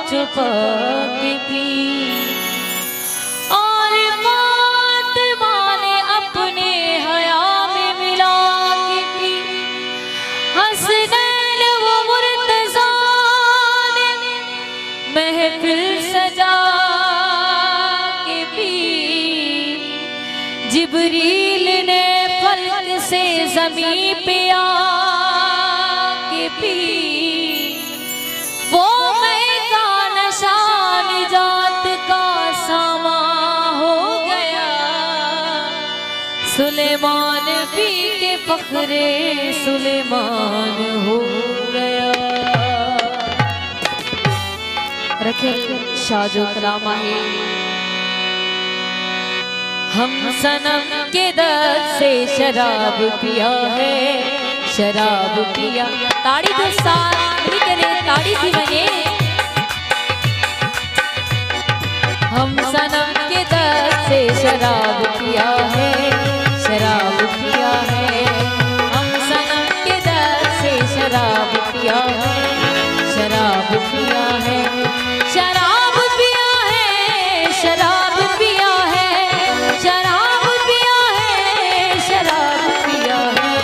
छुपा के पी और फातिमा ने अपने हया में मिला के पी। हसनैन वो मुर्तज़ा ने महफिल सजा के पी। जिब्रील ने फल्क से ज़मीं पे आके पी। वो मैं का नशा निजात का सामा हो गया। सुलेमान पी के फखरे सुलेमान हो गया। रखे शाजो कलामा है। हम सनम के दर्द से शराब पिया है, शराब पिया। ताड़ी तो सारी करे ताड़ी थी बने। हम सनम के दर्द से शराब पिया है, शराब पिया है। हम सनम के दर्द से शराब पिया है, शराब पिया है। शराब पिया है, शराब पिया है, शराब पिया है, शराब पिया है।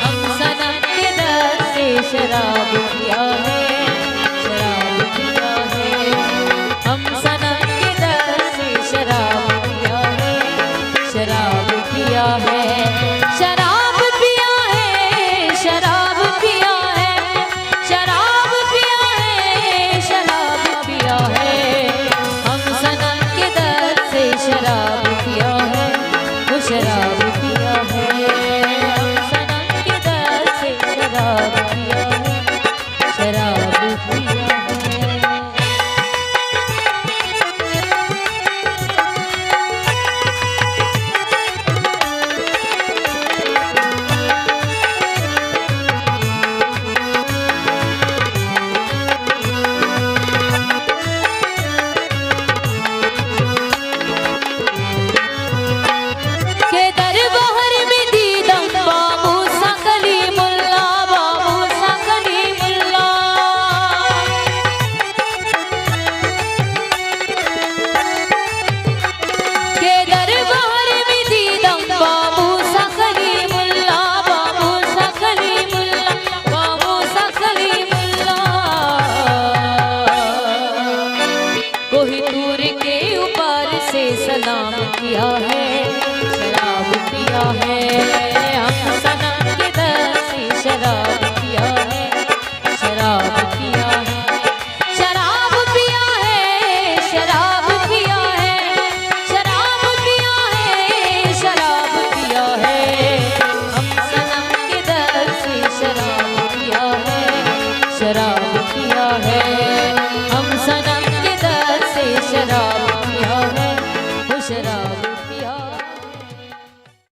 हम सनम के दर्द से शराब पिया है, शराब पिया है। हम सनम के दर्द से शराब पिया है, शराब पिया है। शराब पिया है, शराब पिया है, शराब पिया है, शराब पिया है। हम सनम के दर्द से शराब पिया है, वो शराब पिया है। हम सनम के दर्द से शराब पिया है, शराब पिया है। के दरबार में दीदम बाबू सा कलीमुल्ला, बाबू सा कलीमुल्ला। के दरबार में दीदम बाबू सा कलीमुल्ला, बाबू सा कलीमुल्ला, बाबू सा कलीमुल्ला। कोहिनूर के ऊपर से सलाम किया है, शराब पिया है। हम सनम के दर्द से शराब पिया है, शराब पिया है। शराब पिया है, शराब पिया है, शराब पिया है, शराब पिया है। हम सनम के दर्द से शराब पिया है, शराब पिया है।